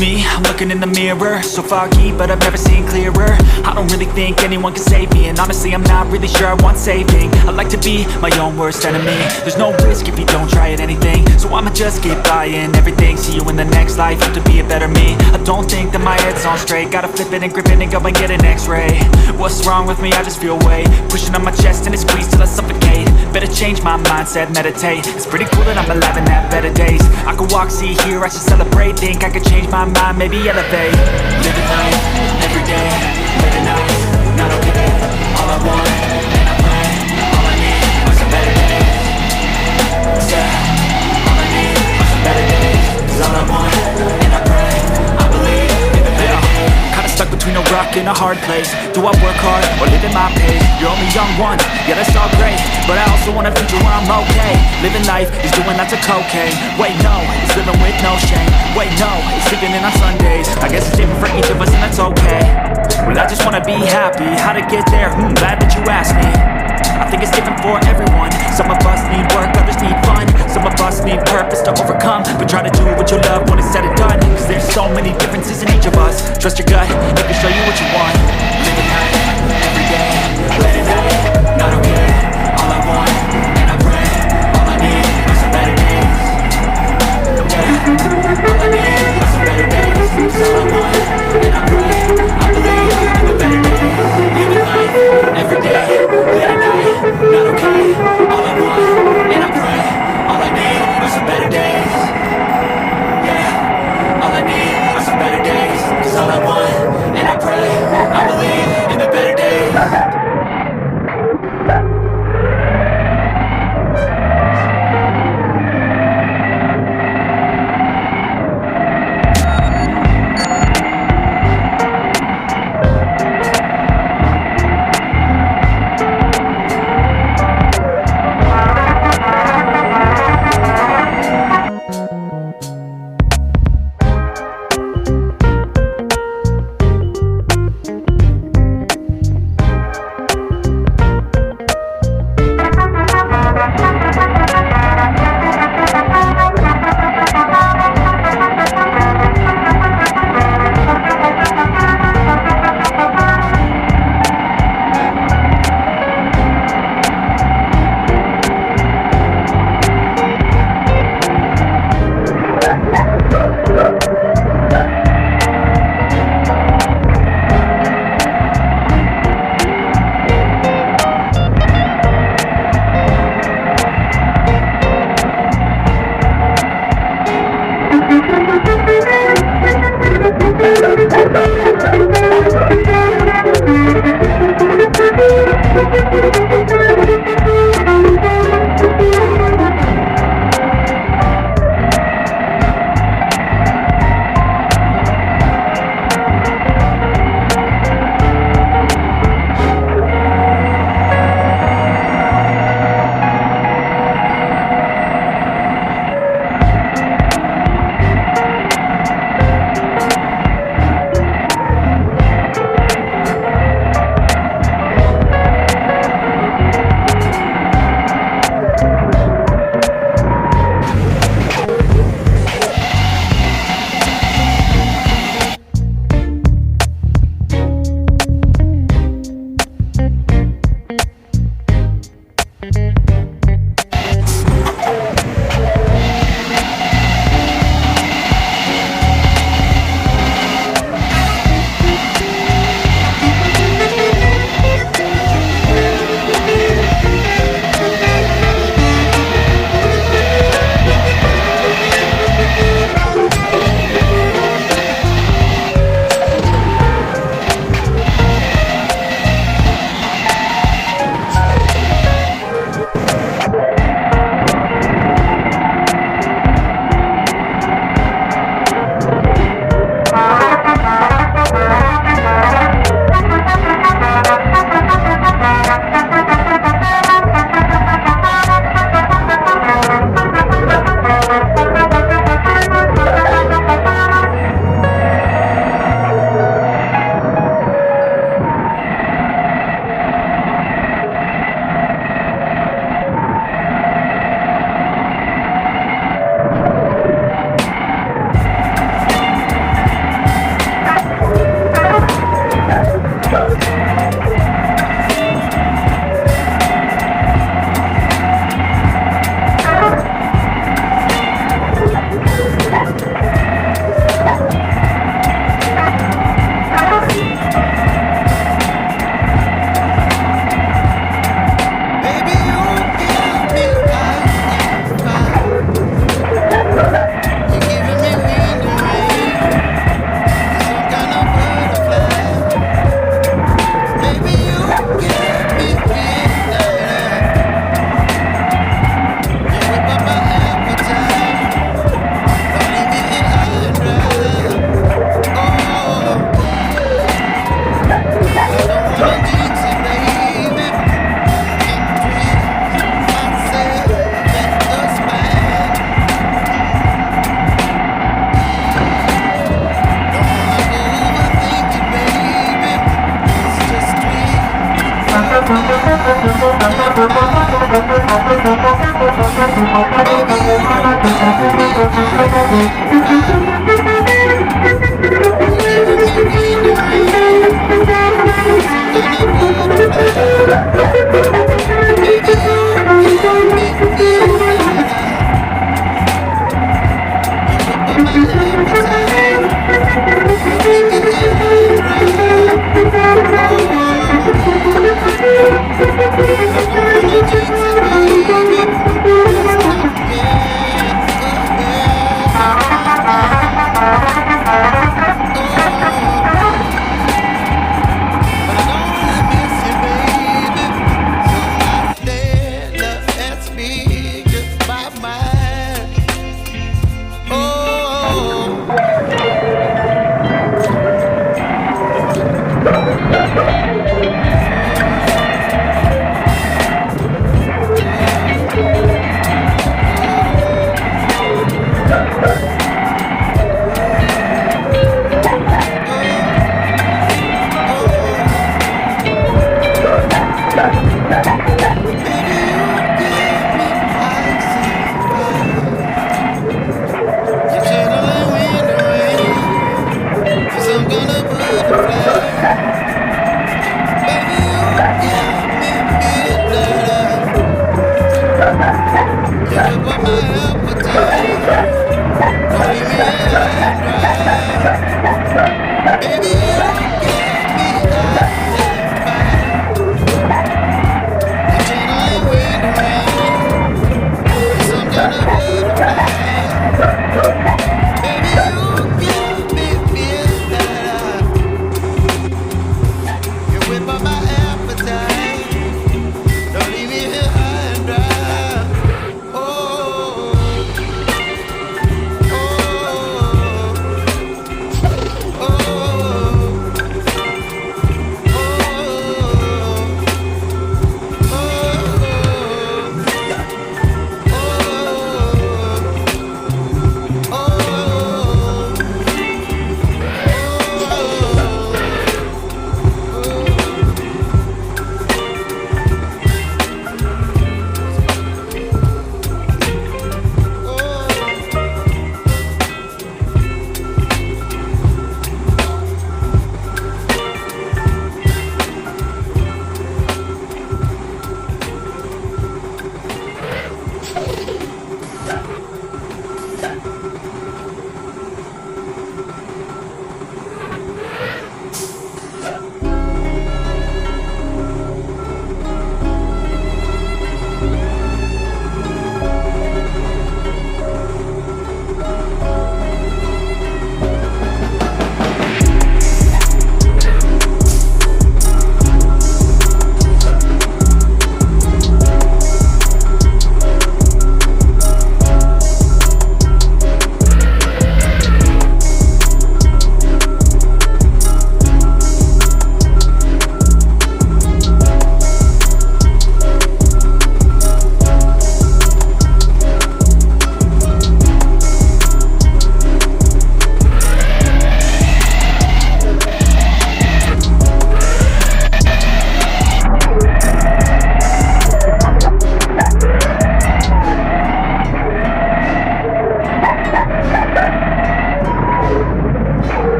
Me, I'm looking in the mirror, so foggy, but I've never seen clearer. I don't really think anyone can save me, and honestly I'm not really sure I want saving. I like to be my own worst enemy. There's no risk if you don't try at anything, so I'ma just keep buying everything. See you in the next life, have to be a better me. I don't think that my head's on straight, gotta flip it and grip it and go and get an x-ray. What's wrong with me? I just feel weight pushing on my chest and it squeezes till I suffocate. Better change my mindset, meditate. It's pretty cool that I'm alive and have better days. I could walk, see, hear, I should celebrate. Think I could change my mind, maybe elevate. Living life, everyday, late at night, not okay. All I want, and I pray, all I need are some better days. Yeah, all I need are some better days. 'Cause all I want, and I pray, I believe in the better days. Kinda stuck between a rock and a hard place. Do I work hard, or live at my pace? You're only young once, yeah that's all great, but I also want a future where I'm okay. Living life is doing lots of cocaine. Wait no, it's living with no shame. Wait no, it's sleeping in on Sundays. I guess it's different for each of us and that's okay. Well I just wanna be happy, how to get there? Glad that you asked me. I think it's different for everyone. Some of us need work, others need fun. Some of us need purpose to overcome. But try to do what you love when it's said and done. Cause there's so many differences in each of us. Trust your gut, it can show you what you want. Living life, everyday, late at night, not okay. All I want, and I pray, all I need are some better days. Yeah, all I need are some better days. Cause all I want, and I pray, I believe in the better days. Living life, everyday, late at night, not okay. All I want, and I pray, all I need are some better days. Yeah, all I need are some better days. Cause all I want, and I pray, I believe Baby, you're